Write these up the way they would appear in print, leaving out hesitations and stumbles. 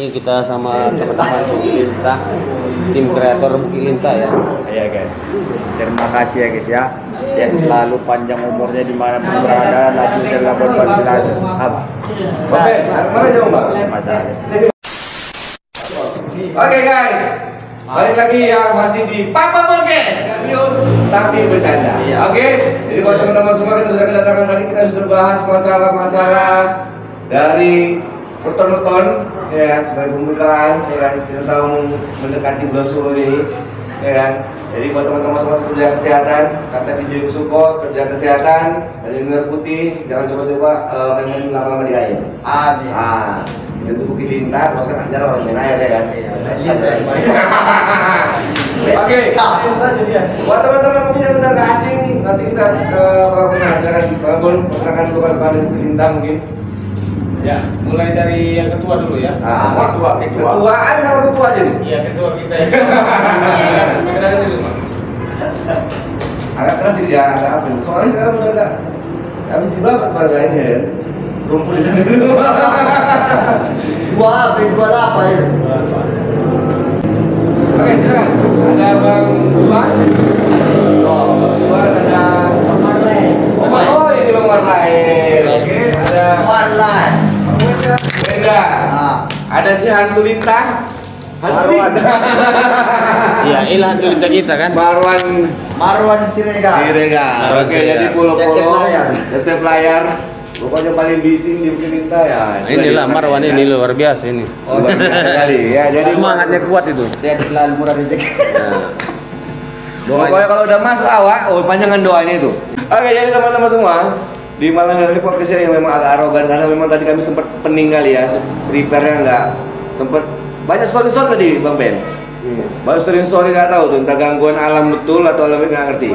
Kita sama teman-teman Bukit Lintah, tim kreator Bukit Lintah ya. Iya guys, terima kasih ya guys ya. Sehat selalu, panjang umurnya dimanapun berada. Laju selalu bersilaturahmi. Apa? Oke, mana jauh bang? Masalah. Oke guys, balik lagi ya, masih di Papa Podcast serius tapi bercanda. Oke, jadi buat teman-teman semua kita sudah kedatangan tadi, kita sudah bahas masalah-masalah dari Weton ya sebagai pembukaan ya, kita tahu mendekati bulan Suro ini ya kan. Jadi buat teman-teman semua kerja kesehatan, kata DJ Kusuko kerja kesehatan, dari minyak putih, jangan coba-coba main lama-lama di air. Amin. Itu Bukit Lintah, bosan ajar orang main air ya kan. Oke, buat teman-teman mungkin yang udah nggak asing, nanti kita penasaran bukan Bukit Lintah mungkin. Ya, mulai dari yang ketua dulu ya. Ketuaan sama ketua aja nih. Iya, ketua kita ya. Kenalin dulu, Pak. Agak keras sih ya, agak apa? Soalnya sekarang udah agak kami juga bahasanya ya. Rumput di sana dulu. Dua apa ya? Oke, silakan. Ada Bang Tuan. Tuan ada Bang Marlai. Oh, ini Bang Marlai. Oke, ada Marlai. Beda. Ada si hantu lintah. Marwan. Iya, ini hantu lintah kita kan. Marwan Siregar. Oke, jadi pulau-pulau tetep layar. Pokoknya paling bising di Bukit Lintah ya. Inilah Marwan ini luar biasa ini. Oh, luar biasa sekali ya. Jadi Semangatnya kuat itu. Dia selalu murah rezeki. Pokoknya kalau udah masuk awak, panjangan doanya itu. Oke, jadi teman-teman semua, di malam hari ini podcast yang memang agak arogan karena memang tadi kami sempat pening kali ya, prepare-nya enggak sempat banyak story-story tadi Bang Ben. Banyak story nggak tahu tuh entah gangguan alam betul atau alamnya nggak ngerti.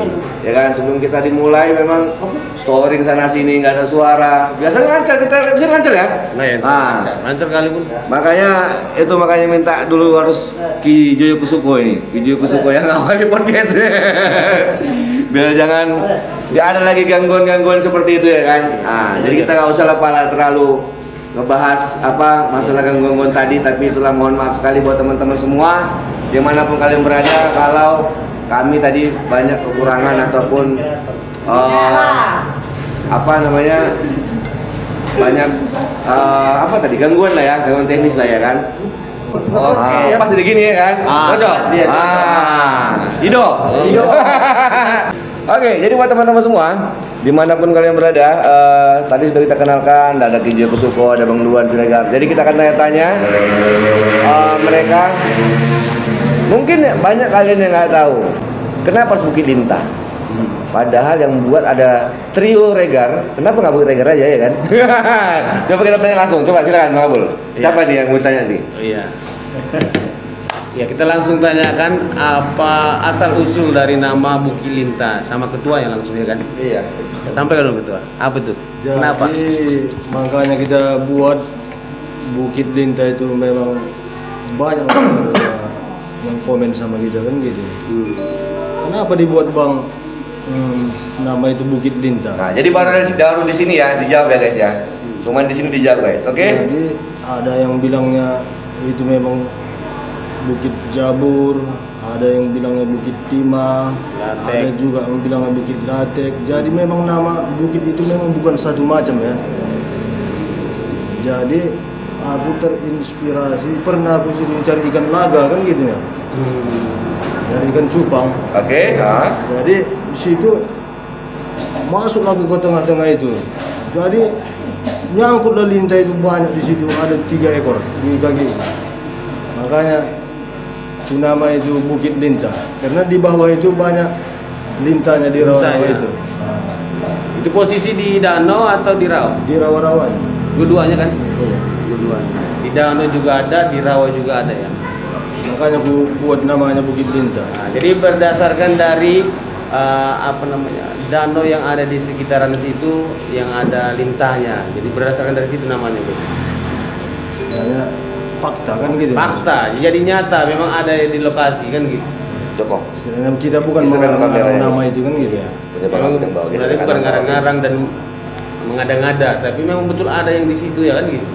Ya kan sebelum kita dimulai memang story kesana sini nggak ada suara. Biasanya lancar, kita bisa lancar ya. Lancar kali pun. Makanya minta dulu harus Ki Joyo Kusuko ini, Ki Joyo Kusuko yang ngawali podcast. Biar jangan ada lagi gangguan-gangguan seperti itu ya kan. Jadi kita nggak usah terlalu ngebahas apa masalah gangguan tadi, tapi itulah mohon maaf sekali buat teman-teman semua dimanapun kalian berada kalau kami tadi banyak kekurangan ataupun gangguan lah ya, gangguan teknis lah ya kan. Oke, pasti begini ya kan. Cocok. Ido. Oke, jadi buat teman-teman semua dimanapun kalian berada, tadi sudah kita kenalkan, ada Ki Joyo Kusuko, ada Bang Duan Siregar. Jadi kita akan tanya-tanya mereka. Mungkin banyak kalian yang nggak tahu kenapa harus Bukit Lintah. Padahal yang buat ada trio Regar, kenapa nggak Bukit Regar aja ya kan? Coba kita tanya langsung, coba silakan Bang Abul. Siapa nih yang mau tanya nih? Iya. Ya, kita langsung tanyakan apa asal usul dari nama Bukit Lintah sama ketuanya langsung ya kan? Iya. Sampai kalau ketua. Apa tuh? Jadi, Kenapa? makanya kita buat Bukit Lintah itu memang banyak yang komen sama kita kan gitu. Kenapa dibuat Bang nama itu Bukit Lintah? Nah, jadi baru di sini ya dijawab ya guys ya. Cuman di sini dijawab guys, oke? Jadi ada yang bilangnya itu memang Bukit Jabur, ada yang bilangnya Bukit Timah, ada juga yang bilangnya Bukit Latek. Jadi memang nama bukit itu memang bukan satu macam ya. Jadi aku terinspirasi, pernah aku cari ikan laga kan gitu ya. Dari ikan cupang. Oke. Jadi di situ masuk aku ke tengah-tengah itu. Jadi nyangkutlah lintah itu banyak di situ, ada 3 ekor di kaki. Makanya itu nama itu Bukit Lintah karena di bawah itu banyak lintahnya di rawa-rawa itu. Itu posisi di danau atau di rawa? Di rawa-rawa. Dua-duanya kan? Iya. Dua-duanya. Di danau juga ada, di rawa juga ada ya. Makanya aku buat namanya Bukit Lintah. Nah, jadi berdasarkan dari apa namanya, danau yang ada di sekitaran situ yang ada lintahnya. Jadi berdasarkan dari situ namanya, Bos. Sebenarnya fakta kan gitu. Fakta, jadi nyata memang ada di lokasi kan gitu. Joko. Sebenarnya kita bukan Geserkan mengarang kameranya. nama itu kan gitu ya. Memang sebenarnya bukan ngarang-ngarang dan mengada-ngada, tapi memang betul ada yang di situ ya kan gitu.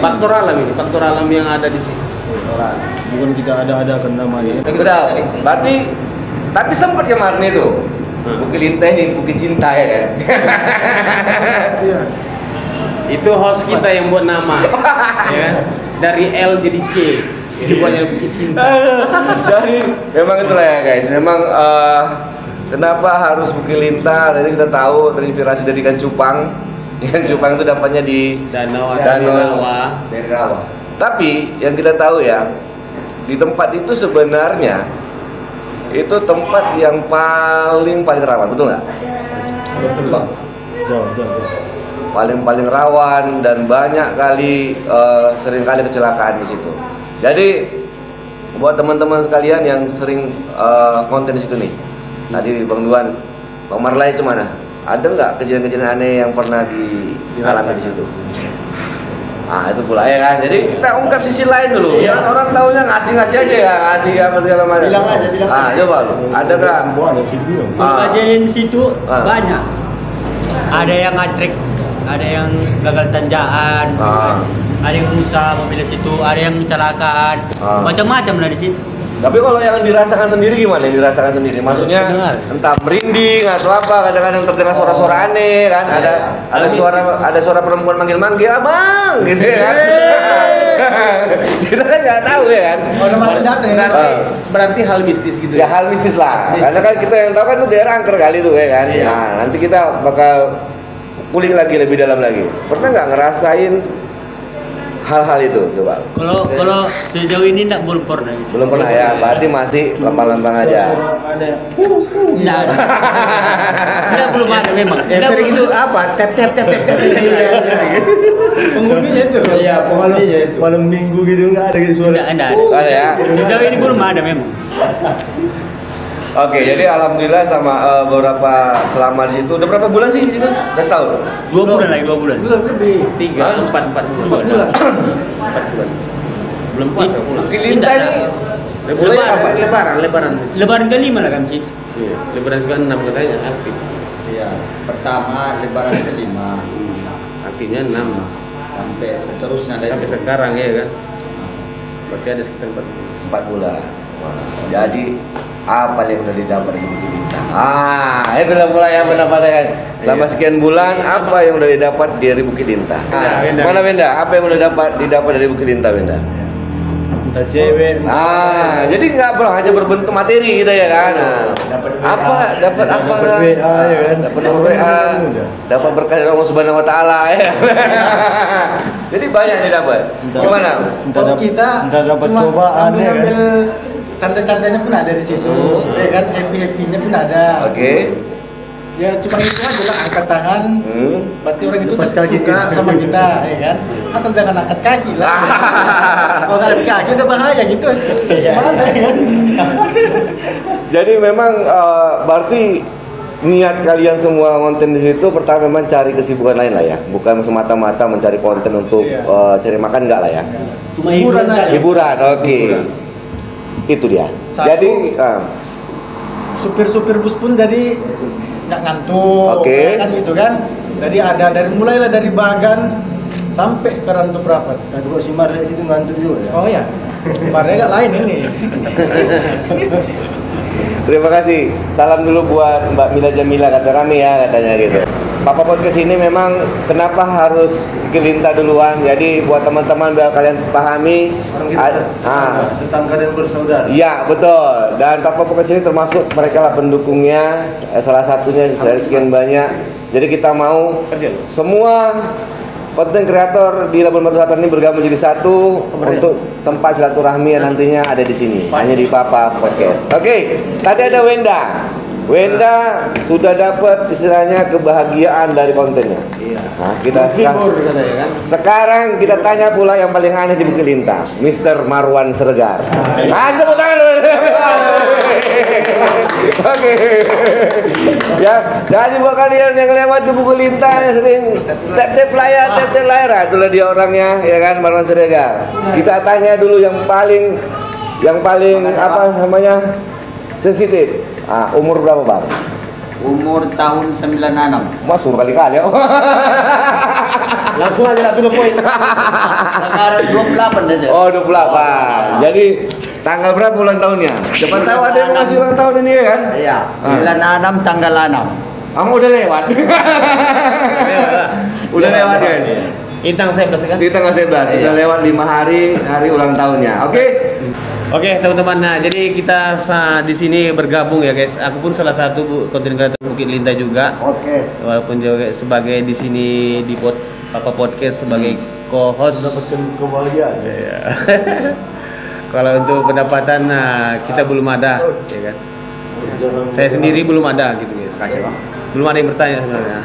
Faktor alam ini, faktor alam yang ada di situ. Bukan kita ada-adakan namanya. Udah, berarti tapi sempat kemarin itu Bukit Lintah ini Bukit Cinta ya kan? Iya. Itu host kita yang buat nama, ya kan? Dari L jadi C, jadi buatnya Bukit Cinta. Jadi memang itulah ya guys. Memang kenapa harus Bukit Lintah? Tadi kita tahu terinspirasi dari ikan cupang. Ikan cupang itu dapatnya di Danau Danau Rawa. dari rawa. Tapi yang kita tahu ya, di tempat itu sebenarnya itu tempat yang paling rawan, betul nggak? Betul. Jauh. Paling rawan dan banyak kali sering kali kecelakaan di situ. Jadi buat teman-teman sekalian yang sering konten di situ nih, tadi Bang Duan, Bang Marlai cemana? Ada nggak kejadian-kejadian aneh yang pernah dialami di situ? Ah itu pula ya kan. Jadi kita ungkap sisi lain dulu. Iya. Jangan orang taunya ngasih aja ya, ngasih apa segala macam. Bilang aja. Coba lu. Ada nggak? Kejadian di situ Ah. banyak. Ada yang ngatrik, ada yang gagal tanjakan, Ah. ada yang rusak mobil di situ, ada yang kecelakaan, Ah. macam-macam lah di situ. Tapi kalau yang dirasakan sendiri gimana? Yang dirasakan sendiri, maksudnya Dengar. entah merinding atau apa, kadang-kadang terdengar suara-suara aneh kan, ada suara perempuan manggil-manggil abang, gitu ya kan? Kita kan nggak tahu ya kan? Berarti hal mistis gitu Ya hal mistis lah, karena kan kita yang tahu kan itu daerah angker kali tuh ya kan. Iya. Nah nanti kita bakal kulik lagi lebih dalam lagi. Pernah nggak ngerasain hal-hal itu coba? Kalau sejauh ini tidak belum pernah. Belum pernah ya, berarti masih lambang-lambang aja. Tidak ada. Tidak belum ada memang. Yang Tidak sering belum. itu apa? Tap. Penghuninya itu. Iya, penghuninya itu. Malam minggu gitu nggak ada gitu suara. Tidak ada. Ada ya? Sejauh ini belum ada memang. Oke, jadi alhamdulillah sama selama di situ. Udah berapa bulan sih di situ? Udah setahun. 2 bulan lagi 2 bulan. Lebih. 3, 4 bulan. 4 bulan. Belum puasa pulang. Bukit Lintah ini mulai apa? Lebaran. Lebaran kelima lah kami sih. Iya, Lebaran ke-6 katanya aktif. Iya. Pertama lebaran kelima Aktifnya 6 sampai seterusnya dari sampai sekarang ya kan. Berarti ada sekitar 4 bulan. 4 bulan. Jadi apa yang udah didapat di Bukit Lintah? Itu udah mulai yang pendapatnya kan. Selama sekian bulan apa yang udah didapat dari Bukit Lintah? Wenda. Mana Wenda? Apa yang udah didapat dari Bukit Lintah Wenda? Entah cewek. Jadi nggak hanya berbentuk materi kita ya kan. Dapat Dapat apa? Dapat WA ya kan. Dapat WA. Dapat berkah dari Allah Subhanahu wa taala ya. Jadi banyak didapat. Gimana? Entah dapat cobaan ya kan. Canda-candanya pun ada di situ, ya kan, happy-happynya pun ada. Oke. Ya cuma itu aja lah, angkat tangan. Berarti orang itu Lepas kaki suka kita. sama kita, ya kan. Asal jangan angkat kaki lah. Kalau angkat kaki udah bahaya gitu. Gimana ya kan? Jadi memang berarti niat kalian semua konten di situ pertama memang cari kesibukan lain lah ya, bukan semata-mata mencari konten untuk cari makan enggak lah ya. Cuma hiburan aja. Hiburan, oke. Itu dia. Satu. Jadi Supir-supir bus pun jadi nggak ngantuk, Oke. ya kan gitu kan. Jadi ada mulailah dari Bagan sampai ke Rantu Prapat. Nah, kok si Maria itu ngantuk juga ya. Oh ya, Barnya nggak lain ini. terima kasih. Salam dulu buat Mbak Mila Jamila kata kami ya katanya gitu. Papa Podcast ini memang kenapa harus Bukit Lintah duluan. Jadi buat teman-teman biar kalian pahami Orang kita tetangga dan bersaudara. Iya betul. Dan Papa Podcast ini termasuk mereka lah pendukungnya. Salah satunya dari sekian banyak. Jadi kita mau semua konten kreator di Labuan Batu Selatan ini bergabung jadi satu untuk tempat silaturahmi yang nantinya ada di sini. Hanya di Papa Podcast. Oke, tadi ada Wenda. Wenda sudah dapat istilahnya kebahagiaan dari kontennya. Iya. Nah, kita Hibur katanya kan. sekarang kita tanya pula yang paling aneh di Bukit Lintang, Mr. Marwan Siregar. Tepuk tangan dulu. Oke. Ya, jadi buat kalian yang lewat di Bukit Lintang yang sering tap layar, itulah dia orangnya, ya kan, Marwan Siregar. Kita tanya dulu yang paling apa namanya? Sensitif. Umur berapa, Bang? Umur tahun 96. Masuk kali-kali. Langsung aja to the point. Sekarang 28 aja. Oh, 28. Jadi tanggal berapa ulang tahunnya? Siapa tahu ada yang ngasih ulang tahun ini ya kan? Iya, 96 tanggal 6. Kamu udah lewat. Udah lewat guys. Intang saya kan. Di tanggal 11 sudah lewat 5 hari ulang tahunnya. Oke? Oke teman-teman, nah jadi kita di sini bergabung ya guys. Aku pun salah satu konten kreator Bukit Lintang juga. Oke. Walaupun juga sebagai di sini di Papa Podcast sebagai co-host. Dapatkan kebahagiaan. Ya. Kalau untuk pendapatan, nah, kita belum ada, ya kan? Saya sendiri belum ada gitu guys. Kasih, Bang. Belum ada yang bertanya sebenarnya.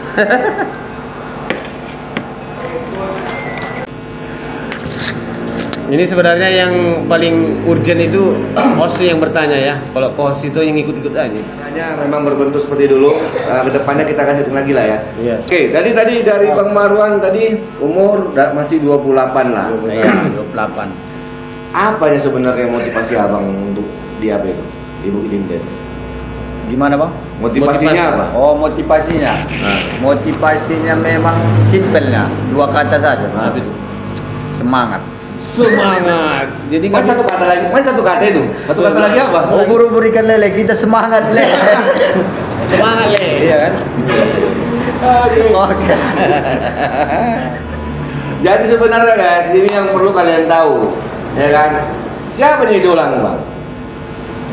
Ini sebenarnya yang paling urgent itu host yang bertanya ya. Kalau host itu yang ikut-ikut aja. Hanya memang berbentuk seperti dulu. Kedepannya kita kasih lagi lah ya. Iya. Oke, tadi dari Bang Marwan tadi umur masih 28 lah. Iya, 28. Apa ya sebenarnya motivasi Abang untuk di apa itu? Di Bukit Lintang. Gimana, Bang? Motivasinya Motivasi. apa? Oh, motivasinya. Motivasinya memang simpelnya, dua kata saja. Apa itu? Semangat. Semangat. Jadi Mas satu kata lagi. Mas satu kata itu. Satu kata lagi apa? Ubur-ubur ikan lele, kita semangat le. semangat le, iya kan? Oke. Jadi sebenarnya guys, ini yang perlu kalian tahu, ya kan? Siapa nih idolamu, Bang?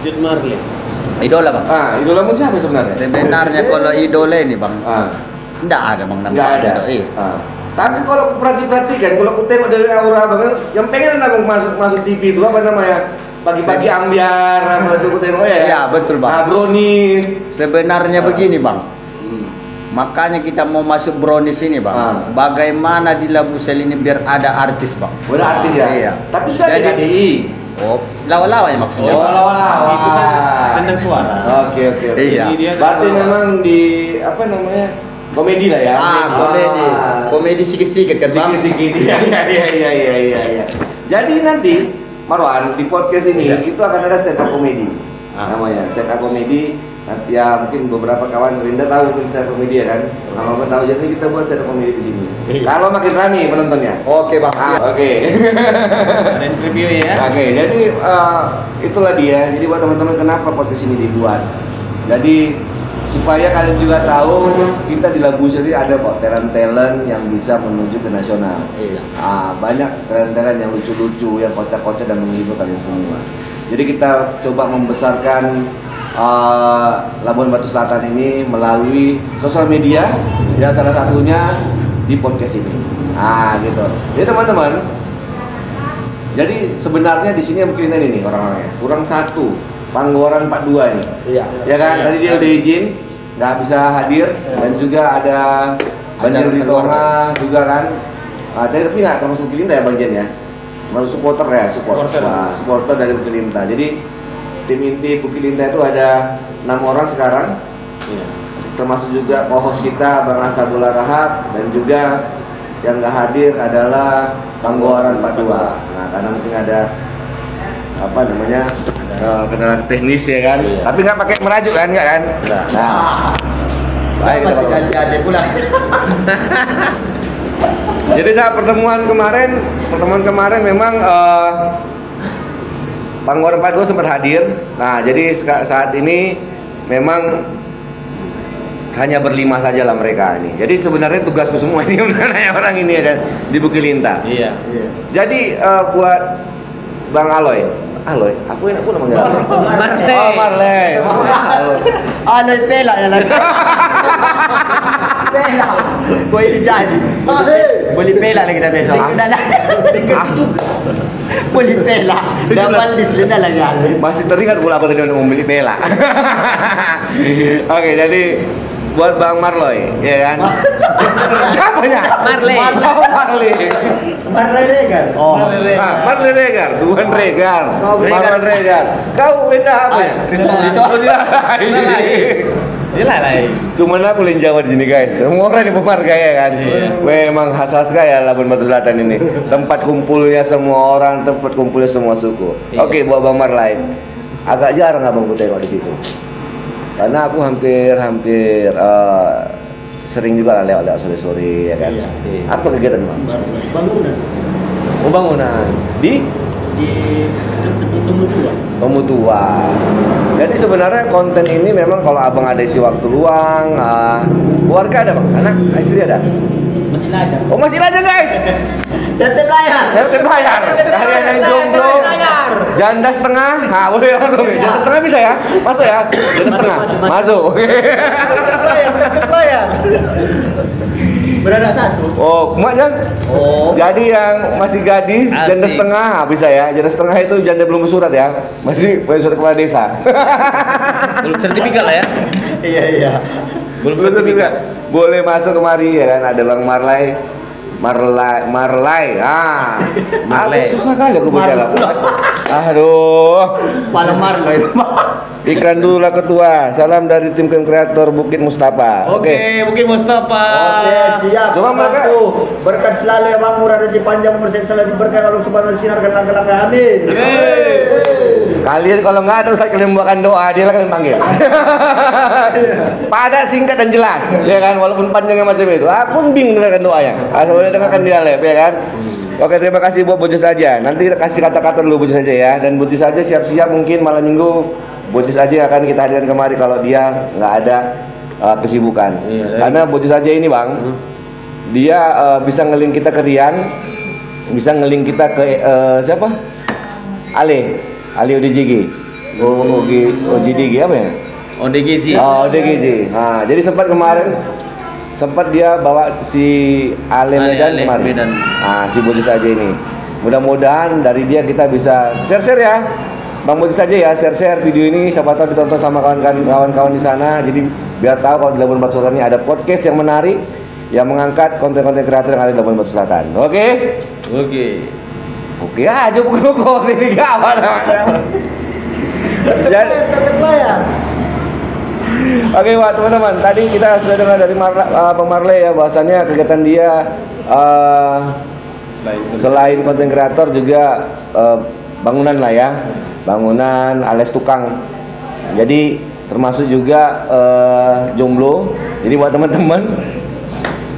Jud Marley. Idola, Bang. Idolamu siapa sebenarnya? Sebenarnya kalau idola ini, Bang, enggak ada, Bang, Nggak ada. Tapi kalau perhatikan, kalau aku tengok dari aura Abang, yang pengen Abang masuk TV itu apa namanya? Pagi-pagi ambiar, apa itu aku tengok ya? Iya, betul, Bang. Brownies. Sebenarnya begini, Bang. Makanya kita mau masuk brownies ini, Bang. Bagaimana di Labusel ini biar ada artis, Bang? Udah artis ya? Iya. Tapi sudah di Jadi- KDI. Oh, lawan-lawan ya maksudnya. Oh, Bang? lawan-lawan. Itu kan tentang suara. Oke. Iya. Jadi dia Berarti memang di apa namanya? Komedi lah ya. Komedi. Komedi sikit-sikit kan, Bang? Sikit-sikit. Iya. Jadi nanti Marwan di podcast ini itu akan ada stand up komedi. Namanya stand up komedi. Nanti ya mungkin beberapa kawan Rinda tahu stand up komedi ya kan. Kalau tahu jadi kita buat stand up komedi di sini. Kalau makin ramai penontonnya. Oke, Bang. Siap. Oke. ada interview ya. Oke, jadi itulah dia. Jadi buat teman-teman kenapa podcast ini dibuat. Jadi supaya kalian juga tahu kita di Labusel ini ada kok talent-talent yang bisa menuju ke nasional. Iya. Banyak talent-talent yang lucu-lucu, yang kocak-kocak dan menghibur kalian semua. Jadi kita coba membesarkan Labuan Batu Selatan ini melalui sosial media, ya salah satunya di podcast ini. Gitu. Jadi teman-teman, jadi sebenarnya di sini mungkin ini nih orang-orangnya kurang satu. Panggoran 42 ini. Iya. Ya kan, tadi dia udah izin, nggak bisa hadir dan juga ada banjir di tengah juga kan. Tapi nggak termasuk Bukit Lintang ya Bang Jen ya. Termasuk supporter ya, supporter dari Bukit Lintang. Jadi tim inti Bukit Lintang itu ada 6 orang sekarang. Iya. Termasuk juga co-host kita Bang Asabul Rahab dan juga yang nggak hadir adalah Panggoran 42. Nah, karena mungkin ada apa namanya kendala teknis ya kan, tapi nggak pakai merajuk kan, nggak kan? Nah, baik Masih kita ganti-ganti pula. jadi saat pertemuan kemarin memang Panggoran 42 sempat hadir. Nah, jadi saat ini memang hanya berlima saja lah mereka ini. Jadi sebenarnya tugasku semua ini orang ini ya kan di Bukit Lintang. Iya. Jadi buat Bang Aloy, aku enak pun namanya. Marley. Oh, Marley. Aloy pela ya lagi. Pela. Kau ini jadi. Boleh pelak lagi dah besok. Dah lah. Boleh pelak. Dapat list dah lagi. Masih teringat pula aku tadi untuk membeli pela. Oke, jadi buat Bang Marloy, ya kan? Siapanya? Marley. Marley Regar. Oh. Marley Regar, Tuan Regar. Marlon Regar. Kau beda apa ya? Jelas lah. Cuman aku lain Jawa di sini guys. Semua orang di Pemargaya kan. Memang khas kaya Labuan Batu Selatan ini. Tempat kumpulnya semua orang, tempat kumpulnya semua suku. Oke, buat Bang Marley. Agak jarang abang ku tengok di situ. Karena aku hampir sering juga lewat sore-sore ya kan. Iya. Apa kegiatan Bang? Bangunan. Oh, bangunan di Pemutua. Jadi sebenarnya konten ini memang kalau abang ada isi waktu luang, keluarga ada bang, anak, istri ada. Masih lajang. Oh masih aja guys. Tetep layar. Tetep bayar. Kalian yang jomblo, janda setengah, boleh langsung. Janda setengah bisa ya, masuk ya. Janda setengah, masuk. Layar. Beranak satu. Oh, Jan? Oh. Jadi yang masih gadis, janda Asik. setengah bisa ya. Janda setengah itu janda belum bersurat ya. Masih punya surat kepala desa. Belum sertifikat lah ya. Iya. Belum sertifikat. Boleh masuk kemari ya kan. Ada Bang Marley. Marley. Marley. Aku susah kali aku baca lah. Aduh. Paling Marley. Iklan dulu lah ketua. Salam dari tim kreator Bukit Mustafa. Oke, Bukit Mustafa. Oke, siap. Coba mereka- Bangku. Berkat selalu ya Bang, murah rezeki panjang, umur sehat selalu berkah Allah Subhanahu wa taala gelang-gelang amin. Kalian kalau nggak ada usah kalian buatkan doa, dia lah kalian panggil. Padat, singkat dan jelas, ya kan? Walaupun panjangnya macam itu, aku bingung dengarkan doanya. Asal boleh dengarkan dialek, ya kan? Oke, terima kasih buat Bocis saja. Nanti kita kasih kata-kata dulu Bocis saja ya. Dan Bocis saja siap-siap mungkin malam minggu Bocis aja akan kita hadirkan kemari kalau dia nggak ada kesibukan. Karena Bocis saja ini bang, dia bisa ngeling kita ke Rian, bisa ngeling kita ke siapa? Ali ODGG. ODGG apa ya? ODGJ. Oh, ODGJ. Nah, jadi sempat dia bawa si Ale Medan kemarin. Medan. Nah, si Bocis aja ini. Mudah-mudahan dari dia kita bisa share ya. Bang Bocis aja ya, share video ini siapa tahu ditonton sama kawan-kawan di sana. Jadi biar tahu kalau di Labuan Batu Selatan ini ada podcast yang menarik yang mengangkat konten-konten kreator yang ada di Labuan Batu Selatan. Oke? Oke aja pukul sini kawan. Tetep layar. Oke, Wak, teman-teman. Tadi kita sudah dengar dari Bang Marley ya, bahwasannya kegiatan dia selain konten kreator juga bangunan lah ya, bangunan alias tukang. Jadi termasuk juga jomblo. Jadi buat teman-teman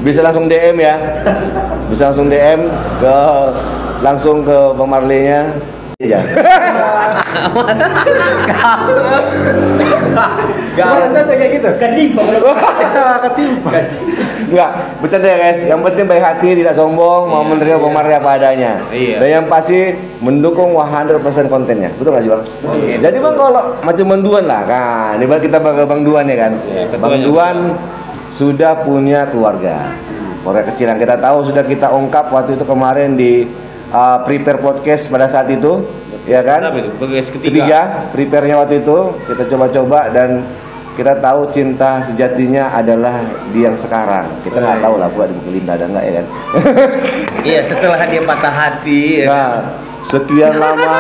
bisa langsung DM ya, bisa langsung DM langsung ke Bang Marley-nya. Iya. Gak kayak gitu. Ketimpa kalau ketimpa. Enggak, bercanda ya guys. Yang penting baik hati, tidak sombong, mau menerima Bang Marley apa adanya. Iya. Dan yang pasti mendukung 100% kontennya. Betul nggak sih Bang? Jadi Bang kalau macam Bang Duan lah, kan. Ini Bang kita bagi Bang Duan ya kan. Bang Duan sudah punya keluarga. Keluarga kecil yang kita tahu sudah kita ungkap waktu itu kemarin di prepare podcast pada saat itu, ya kan? Kenapa itu? Podcast Ketiga, prepare-nya waktu itu kita coba-coba dan kita tahu cinta sejatinya adalah di yang sekarang. Kita nggak tahu lah buat di Bukelinda ada nggak ya kan? Iya, setelah dia patah hati ya kan? Nah, sekian lama.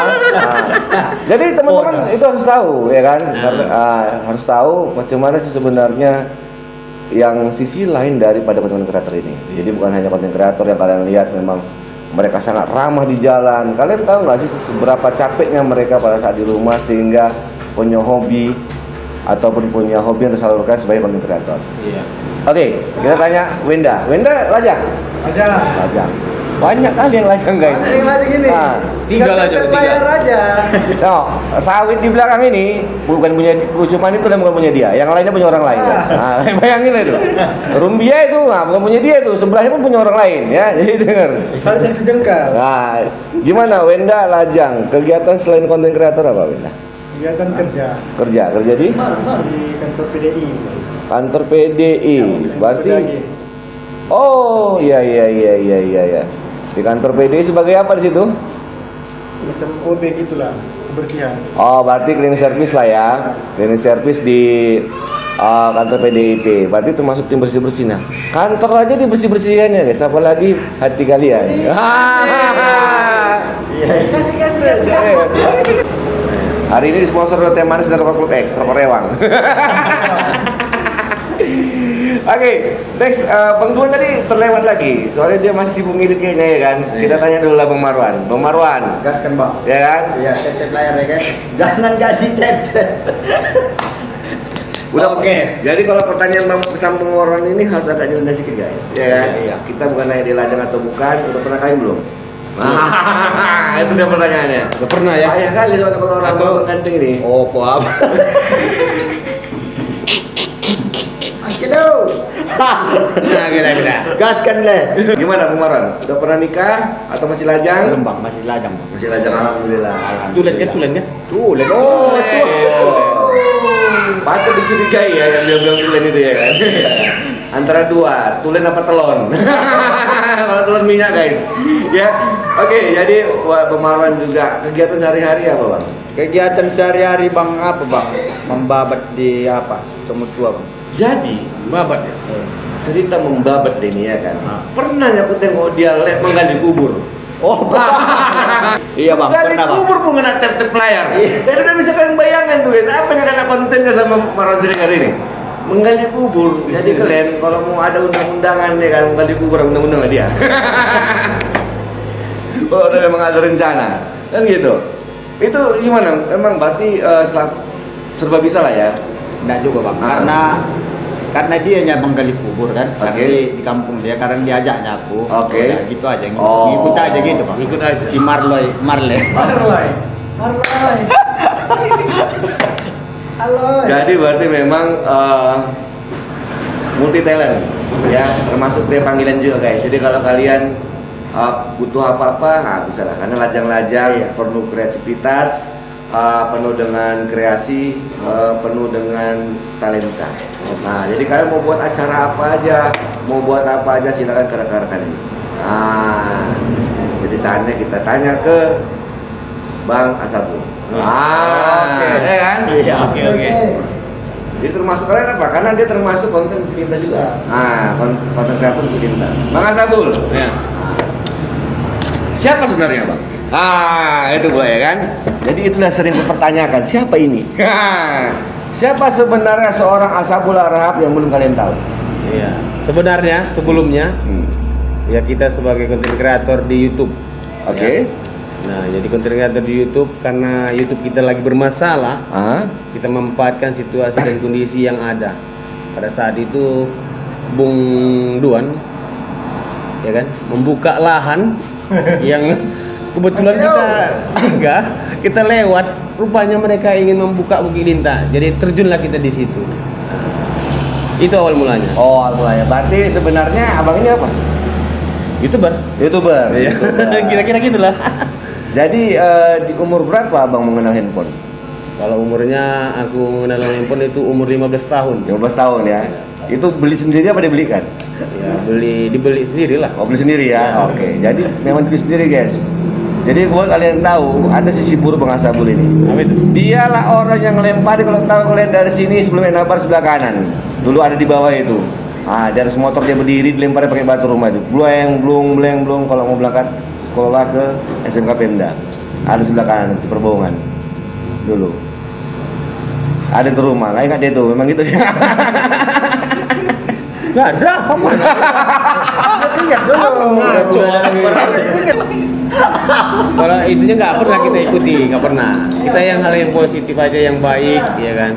Jadi teman-teman itu harus tahu ya kan? Harus tahu bagaimana sih sebenarnya yang sisi lain daripada konten kreator ini. Jadi bukan hanya konten kreator yang kalian lihat memang mereka sangat ramah di jalan. Kalian tahu nggak sih seberapa capeknya mereka pada saat di rumah sehingga punya hobi ataupun punya hobi yang tersalurkan sebagai konten kreator. Iya. Oke, kita tanya Wenda. Wenda lajang? Lajang. Banyak kali yang lajang guys. Yang lajang ini. Tiga lajang, tiga. Layar aja. No, sawit di belakang ini bukan punya cuman itu dan bukan punya dia. Yang lainnya punya orang lain guys. Nah, bayangin lah itu. Rumbia itu bukan punya dia itu, sebelahnya pun punya orang lain ya. Jadi dengar. Saling yang sejengkal. Nah, gimana Wenda lajang? Kegiatan selain konten kreator apa Wenda? Kegiatan kerja. Kerja di Di kantor PDI. kantor PDI. Berarti Oh, iya. Di kantor PD sebagai apa di situ? Macam OB gitulah, kebersihan. Oh, berarti cleaning service lah ya. Cleaning service di kantor PDIP. Berarti termasuk tim bersih-bersih. Nah, kantor aja dibersih-bersihkan ya guys. Apalagi hati kalian. Hari ini disponsor oleh Teh Manis dan Rokok Klub X, Rokok Rewang. Oke, next Bang Duan tadi terlewat lagi. Soalnya dia masih sibuk ngedit kayaknya ya kan. Kita tanya dulu lah Bang Marwan. Bang Marwan, Gaskan bang. ya kan? Iya, tep layar ya guys. Jangan jadi tep. Udah Oke. Jadi kalau pertanyaan Bang Sambung Marwan ini harus agak jelas sedikit guys. Ya kan? Iya. Kita bukan nanya dia lajang atau bukan. Udah pernah kawin belum? Itu dia pertanyaannya. Udah pernah ya? Bahaya kali kalau orang mau ganting ini. Oh, apa? Nah, kira-kira. Gaskan le. Gimana Bang Marwan? Udah pernah nikah atau masih lajang? Belum bang, masih lajang bang. Masih lajang, alhamdulillah. Tulen kan? Tuh, oh, tuh. Patut dicurigai ya yang bilang tulen itu ya kan. Antara dua, tulen apa telon? Kalau telon minyak guys. Ya, oke. Jadi Bang Marwan juga kegiatan sehari-hari apa Bang? Kegiatan sehari-hari bang apa bang? Membabat di apa? Temu tua bang. Jadi Babat ya? cerita membabat ini ya kan. Pernah aku tengok dia menggali kubur. Oh, iya bang, Gali pernah bang. kubur pun kena tep-tep layar. Jadi udah bisa kalian bayangkan tuh guys, apa yang kena kontennya sama Marwan Siregar ini? Menggali kubur. Jadi kalian kalau mau ada undang-undangan ya kan, menggali kubur undang-undang lah dia. Kalau udah memang ada rencana, kan gitu. Itu gimana? Emang berarti serba bisa lah ya. Enggak juga bang, karena dia nya menggali kubur kan, karena di kampung dia, karena diajaknya aku. Oke. Udah, gitu aja, Oh. ngikut aja gitu bang. Ikut aja. Si Marley. Jadi berarti memang multi talent ya, termasuk dia panggilan juga guys. Jadi kalau kalian butuh apa-apa, nah bisa lah, karena lajang-lajang penuh kreativitas, penuh dengan kreasi, penuh dengan talenta. Nah, jadi kalian mau buat acara apa aja, mau buat apa aja, silakan ke rekan-rekan ini. Nah, jadi saatnya kita tanya ke Bang Asabul. Ya kan? Iya. Oke. Jadi termasuk kalian apa? Karena dia termasuk konten kita juga. Nah, konten kreator kita. Bang Asabul. Ya. Siapa sebenarnya Bang? Itu boleh ya kan? Jadi itulah sering dipertanyakan, siapa ini? Siapa sebenarnya seorang Ashabul Arahab yang belum kalian tahu? Iya. Sebenarnya sebelumnya ya kita sebagai konten kreator di YouTube. Oke. Ya. Nah, jadi konten kreator di YouTube karena YouTube kita lagi bermasalah, kita memanfaatkan situasi dan kondisi yang ada. Pada saat itu Bung Duan ya kan membuka lahan yang kebetulan kita singgah, kita lewat, rupanya mereka ingin membuka Bukit Lintah. Jadi terjunlah kita di situ. Itu awal mulanya. Oh, awal mulanya. Berarti sebenarnya abang ini apa? YouTuber. Iya. Kira-kira gitulah. Jadi di umur berapa abang mengenal handphone? Kalau umurnya aku mengenal handphone itu umur 15 tahun. 15 tahun ya. Itu beli sendiri apa dibelikan? Ya, dibeli sendiri lah. Oh, beli sendiri ya. Oke. Jadi memang beli sendiri guys. Jadi buat kalian tahu, ada sisi buruk Bang Ashabul ini. Apa itu? Dialah orang yang lempar, kalau tahu kalian dari sini sebelum nabar sebelah kanan. Dulu ada di bawah itu. Di atas motor dia berdiri, dilempar pakai batu rumah itu. Bleng kalau mau berangkat sekolah ke SMK Pemda. Ada sebelah kanan itu Perbohongan. Dulu. Ada di rumah, lah ingat dia tuh, memang gitu. Gak ada. Kalau itunya nggak pernah kita ikuti, nggak pernah. Kita yang hal yang positif aja, yang baik, ya kan.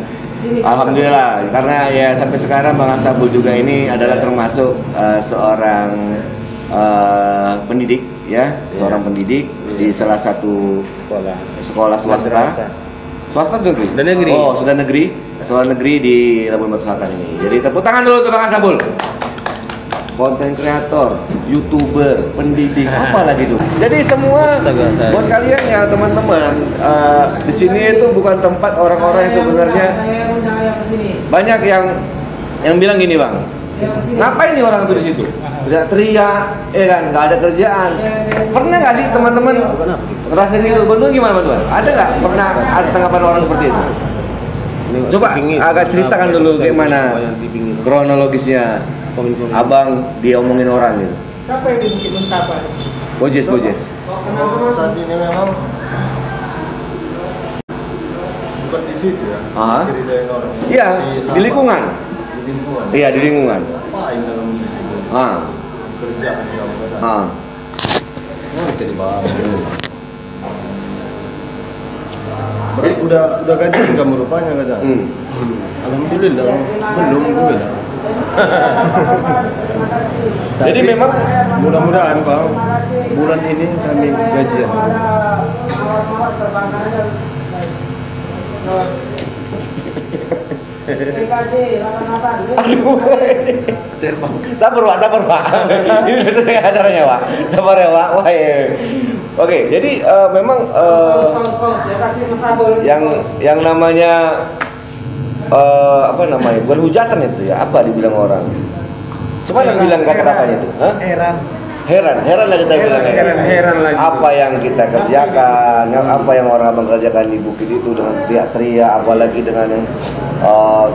Alhamdulillah, karena ya sampai sekarang Bang Ashabul juga ini adalah termasuk seorang pendidik, ya, seorang pendidik di salah satu sekolah swasta. Madrasah. Swasta atau negeri? Sudah negeri. Oh, sudah negeri. Sekolah negeri di Labuan Batu Selatan ini. Jadi tepuk tangan dulu untuk Bang Ashabul. Konten kreator, YouTuber, pendidik, apa lagi tuh. Jadi semua buat kalian ya teman-teman, di sini itu bukan tempat orang-orang yang sebenarnya banyak yang bilang gini Bang. Ngapain nih orang tuh di situ? Teriak-teriak, kan? Nggak ada kerjaan. Pernah nggak sih teman-teman ngerasain gitu? Bantuan gimana bantuan? Ada nggak? Pernah ada tanggapan orang seperti itu? Coba agak ceritakan dulu gimana kronologisnya abang diomongin orang gitu. Siapa yang dibikin Mustafa? Bojes. Saat ini memang bukan di situ ya. Ceritain orang. Iya, di lingkungan. Di lingkungan. Iya, di lingkungan. Ngapain dalam di situ? Kerjaan kamu kata. Ngerti bang. Berarti udah gaji kamu rupanya kata. Alhamdulillah belum gue bilang. Jadi memang mudah-mudahan bang bulan ini kami gajian. Sabar pak. Ini udah selesai acaranya pak. Sabar ya pak. Wah, iya. Oke, jadi memang yang namanya apa namanya? Bukan hujatan itu ya. Apa dibilang orang? Cuma yang bilang kata-katanya itu. Heran lah kita bilang. Heran lagi. Apa yang kita kerjakan, apa yang orang abang kerjakan di bukit itu dengan teriak-teriak, apalagi dengan yang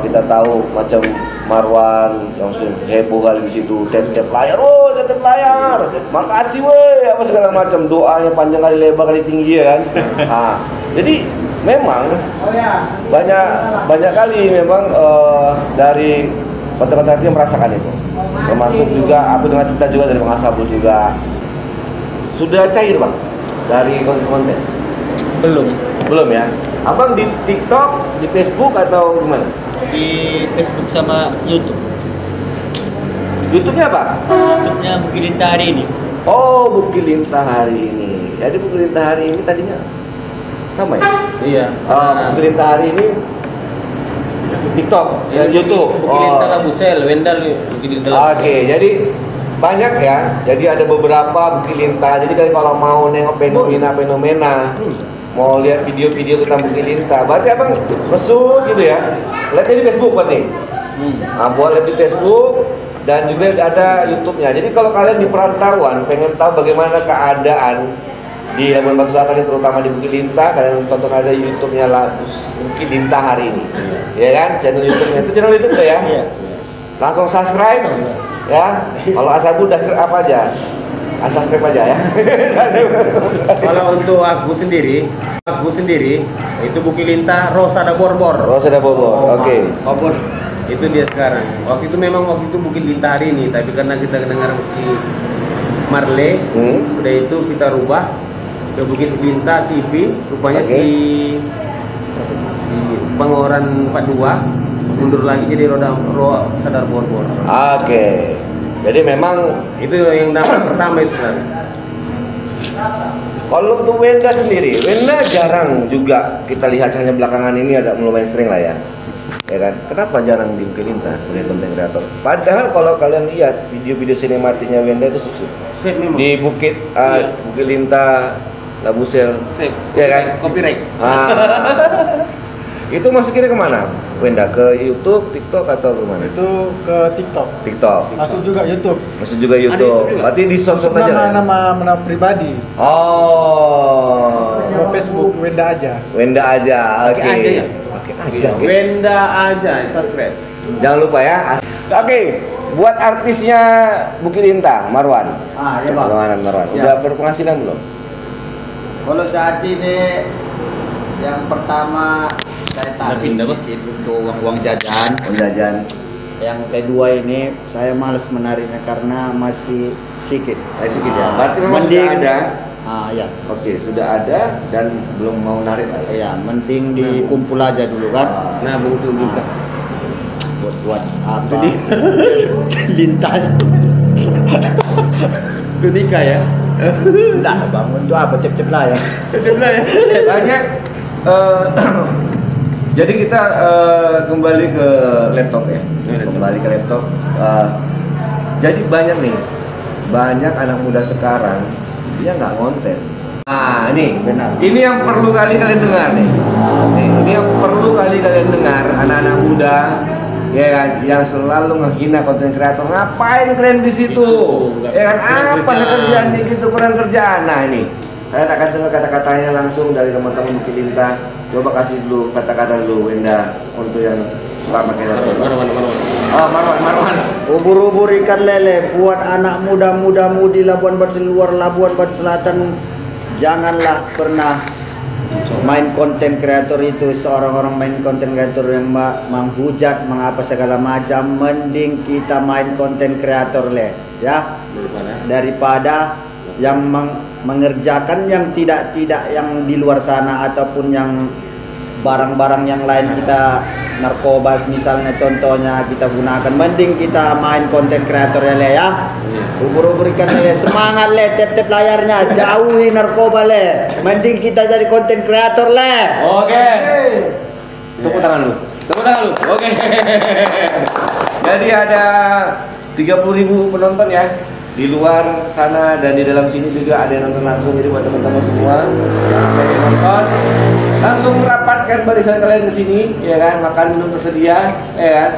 kita tahu macam Marwan yang heboh kali di situ, tetep layar, makasih weh, apa segala macam, doanya panjang kali, lebar kali, tinggi ya kan. Jadi memang banyak kali memang dari kota-kota itu yang merasakan itu. Termasuk juga aku dengar cerita juga dari Bang Asabul juga. Sudah cair bang dari konten? Belum ya. Abang di TikTok, di Facebook atau gimana? Di Facebook sama YouTube. YouTube-nya apa? YouTube-nya Bukilintah Hari Ini. Oh, Bukilintah Hari Ini. Jadi Bukilintah Hari Ini tadinya sama ya? Iya. Bukilintah Hari Ini TikTok, ya, YouTube. Bukilintah Labusel, Wendal Bukilintah Labusel. Oke, jadi banyak ya. Jadi ada beberapa Bukilintah. Jadi kalau mau nengok fenomena, mau lihat video-video tentang Bukilintah, berarti abang mesut gitu ya. Lihatnya di Facebook berarti. Buat lihat di Facebook dan juga ada YouTube-nya. Jadi kalau kalian di perantauan pengen tahu bagaimana keadaan di Labuan Batu Selatan, terutama di Bukilintah, kalian tonton ada YouTube-nya Bukilintah Hari Ini. Ya kan? Channel YouTube-nya itu channel YouTube tuh ya. Langsung subscribe ya. Kalau Asabul apa aja? Subscribe aja ya. Kalau untuk aku sendiri itu Bukilintah Rosada Borbor. Oke. Itu dia sekarang. Waktu itu Bukilintah Hari Ini, tapi karena kita dengar si Marley, udah itu kita rubah ke Bukilintah TV. Rupanya si Pangoran 42 mundur lagi jadi Rosada Borbor. Oke. Jadi memang itu yang dapat pertama itu sebenarnya. Kalau untuk Wenda sendiri, Wenda jarang juga kita lihat, hanya belakangan ini agak mulai sering lah ya. Ya kan? Kenapa jarang di Bukilintah sebagai konten kreator? Padahal kalau kalian lihat video-video sinematiknya Wenda itu sukses. Di Bukilintah Labusel. Ya kan? Copyright. Itu masukinnya kemana? Wenda, ke YouTube, TikTok atau kemana? Itu ke TikTok. Masuk juga YouTube. Berarti di sound aja lah. Nama pribadi. Oh. Sama Facebook Wenda aja. Oke. Aja ya? Pakai aja. Wenda aja, subscribe. Jangan lupa ya. Oke. Buat artisnya Bukilintah, Marwan. Ya bang. Marwan. Udah berpenghasilan belum? Kalau saat ini yang pertama saya tarik itu untuk uang jajan. Yang kedua ini saya malas menariknya karena masih sedikit. Ya. Berarti memang sudah ada. Ya. Oke, sudah ada dan belum mau narik lagi. Ya, mending dikumpul aja dulu kan. Nah, betul juga. Buat apa? Lintas. Itu nikah ya? Enggak, bang. Untuk apa? Tip-tip lah ya. Banyak. Jadi kita kembali ke laptop ya. Jadi banyak anak muda sekarang dia nggak konten. Ini benar. Ini yang perlu kali kalian dengar nih. Ini yang perlu kali kalian dengar, anak-anak muda ya kan, yang selalu menghina konten kreator. Ngapain kalian di situ? Ya kan, apa kerjaan di situ, kurang kerjaan. Nah ini, kalian akan dengar kata-katanya langsung dari teman-teman Bukit Lintah. Coba kasih dulu kata-kata dulu, Wenda, untuk yang suka pakai Marwan. Ubur-ubur ikan lele buat anak muda-mudi Labuan Batu luar Labuan Batu Selatan, janganlah pernah main konten kreator itu. Seorang orang main konten kreator yang menghujat, mengapa segala macam, mending kita main konten kreator ya, daripada yang mengerjakan yang tidak yang di luar sana ataupun yang barang-barang yang lain kita narkoba misalnya contohnya kita gunakan. Mending kita main konten kreator ya. Ubur-ubur ikan semangat tap layarnya, jauhi narkoba mending kita jadi konten kreator Oke. Tepuk tangan lu. Oke. Jadi ada 30.000 penonton ya di luar sana, dan di dalam sini juga ada yang nonton langsung. Jadi buat teman-teman semua yang pengen nonton, langsung rapatkan barisan kalian ke sini, ya kan, makan minum tersedia, ya kan.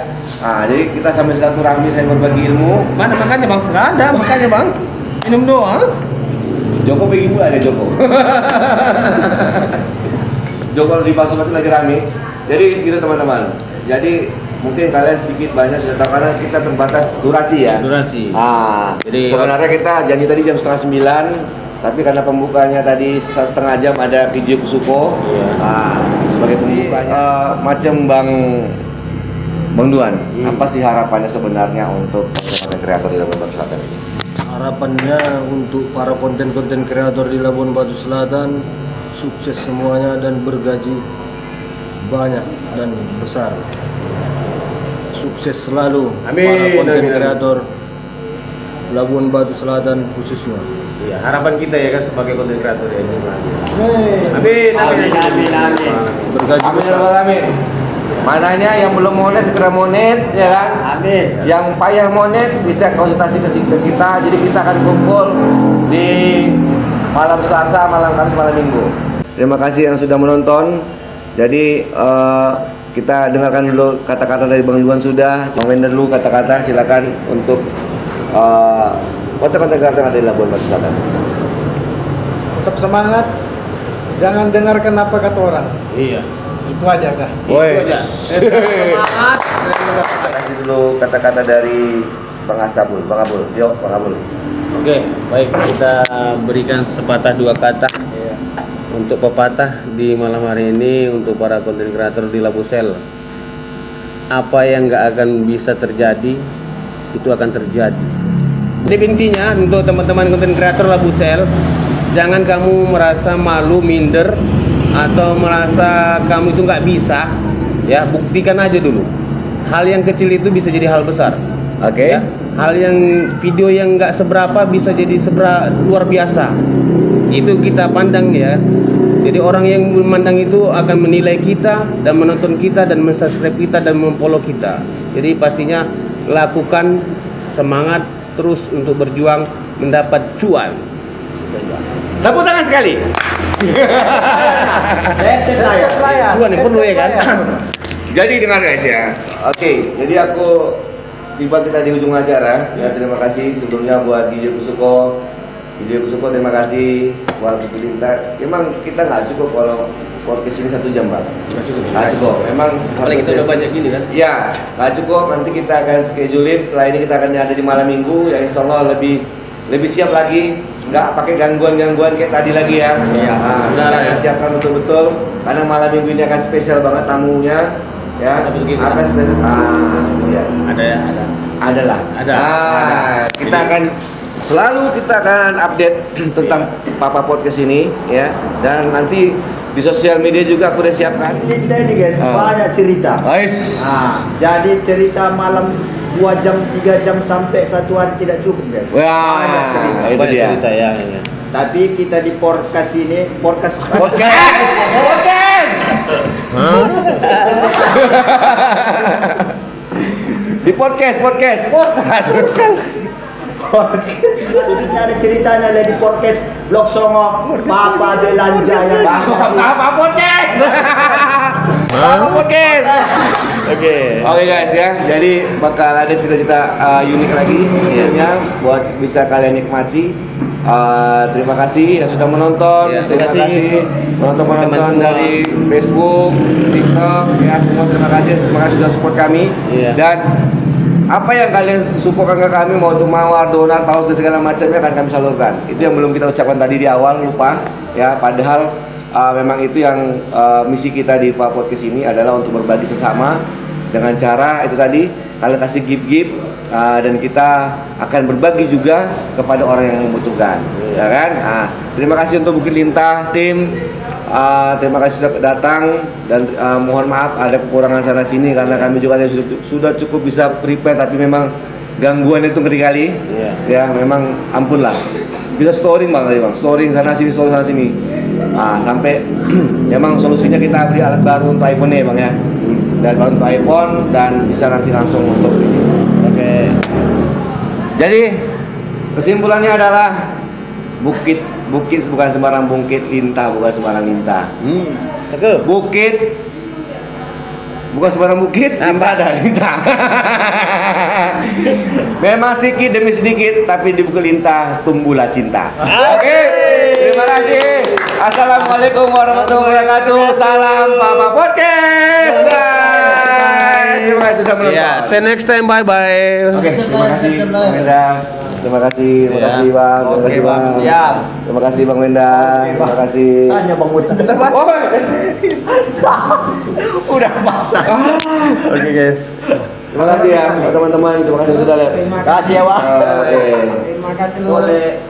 Nah, jadi kita sambil silaturahmi, saya berbagi ilmu. Mana makannya bang? Nggak ada makannya bang. Minum doang. Joko begini pula ada Joko. Joko di Pasukan lagi rame. Jadi gitu teman-teman. Jadi mungkin kalian sedikit banyak sudah tahu karena kita terbatas durasi ya. Durasi. Jadi sebenarnya kita janji tadi jam 8:30, tapi karena pembukanya tadi 1,5 jam ada video Kusuko. Sebagai pembukanya macam Bang Duan, apa sih harapannya sebenarnya untuk konten kreator di Labuan Batu Selatan? Harapannya untuk para konten kreator di Labuan Batu Selatan sukses semuanya dan bergaji banyak dan besar. Sukses selalu para konten kreator Labuan Batu Selatan khususnya. Ya, harapan kita ya kan sebagai konten kreator ya. Amin. Bergaji besar. Amin. Mananya yang belum monet segera monet ya kan. Amin. Yang payah monet bisa konsultasi ke kita. Jadi kita akan kumpul di malam Selasa, malam Kamis, malam Minggu. Terima kasih yang sudah menonton. Jadi kita dengarkan dulu kata-kata dari Bang Duan sudah. Bang Wenda dulu kata-kata, silakan untuk konten kreator dari Labuan Batu Selatan. Tetap semangat, jangan dengarkan apa kata orang. Iya. Itu aja dah. Woi. Semangat. Terima kasih dulu kata-kata dari Bang Abul. Yuk, Bang Abul. Oke, baik, kita berikan sepatah dua kata untuk pepatah di malam hari ini untuk para konten kreator di Labusel. Apa yang nggak akan bisa terjadi itu akan terjadi. Jadi intinya untuk teman-teman konten kreator Labusel, jangan kamu merasa malu, minder, atau merasa kamu itu nggak bisa. Ya, buktikan aja dulu. Hal yang kecil itu bisa jadi hal besar. Oke. Ya, hal yang video yang nggak seberapa bisa jadi luar biasa. Itu kita pandang ya. Jadi orang yang memandang itu akan menilai kita dan menonton kita dan mensubscribe kita dan memfollow kita. Jadi pastinya lakukan, semangat terus untuk berjuang mendapat cuan. Tepuk tangan sekali. Cuan yang perlu ya kan. Jadi dengar guys ya. Oke, jadi tiba kita di ujung acara. Ya, terima kasih sebelumnya buat DJ Kusuko. Terima kasih buat Bukit Lintah. Emang kita nggak cukup kalau podcast ini 1 jam, Pak. Nggak cukup. Memang paling kita udah banyak gini kan. Ya, nggak cukup. Nanti kita akan schedulein. Setelah ini kita akan ada di malam minggu. Ya, insya Allah lebih siap lagi. Nggak pakai gangguan-gangguan kayak tadi lagi ya. Iya. Kita akan siapkan betul-betul. Karena malam minggu ini akan spesial banget tamunya. Ya, akan spesial. Ya. Ada. Kita akan update tentang Papa Podcast ini ya, dan nanti di sosial media juga aku udah siapkan. Lintah ini guys, banyak cerita. Nice. Jadi cerita malam 2 jam, 3 jam sampai 1 hari tidak cukup guys. Wah, Banyak cerita. itu dia. Cerita ya. Tapi kita di podcast ini, podcast. Di podcast. Sudah ada ceritanya di podcast Blok Songo, Papa belanja yang Papa podcast. Podcast. Oke guys ya, jadi bakal ada cerita-cerita unik lagi tentunya buat bisa kalian nikmati. Terima kasih yang sudah menonton. Terima kasih penonton dari Facebook, TikTok ya, semua terima kasih sudah support kami. Dan apa yang kalian support ke kami, mau itu mawar, donat, paus dan segala macamnya akan kami salurkan. Itu yang belum kita ucapkan tadi di awal, lupa ya. Padahal memang itu yang misi kita di Pak Podcast ini adalah untuk berbagi sesama dengan cara itu tadi, kalian kasih gift dan kita akan berbagi juga kepada orang yang membutuhkan, ya kan? Terima kasih untuk Bukit Lintah tim. Terima kasih sudah datang dan mohon maaf ada kekurangan sana sini karena kami juga sudah cukup bisa prepare, tapi memang gangguan itu ngeri kali. Ya memang ampun lah. Bisa storing tadi bang, storing sana sini, sampai memang solusinya kita beli alat baru untuk iPhone nih bang ya, dan baru untuk iPhone dan bisa nanti langsung untuk ini. Oke. Jadi kesimpulannya adalah Bukit bukan sembarang Bukit Lintah, bukan sembarang Lintah. Cakep. Bukit bukan sembarang bukit, Lintah ada Lintah. Memang sedikit demi sedikit, tapi di Bukit Lintah tumbuhlah cinta. Oke. Terima kasih. Assalamualaikum warahmatullahi wabarakatuh. Salam Papa Podcast. Terima kasih sudah menonton. Yeah, see next time, bye bye. Oke, terima kasih Bang Wenda. Terima kasih Bang. Terima kasih Bang. Siap. Terima kasih Bang Wenda. Terima kasih. Tanya Bang Wenda. Udah pasang. Oke guys. Terima kasih ya teman-teman. Terima kasih sudah lihat. Terima kasih ya, Wak. Oke. Terima kasih.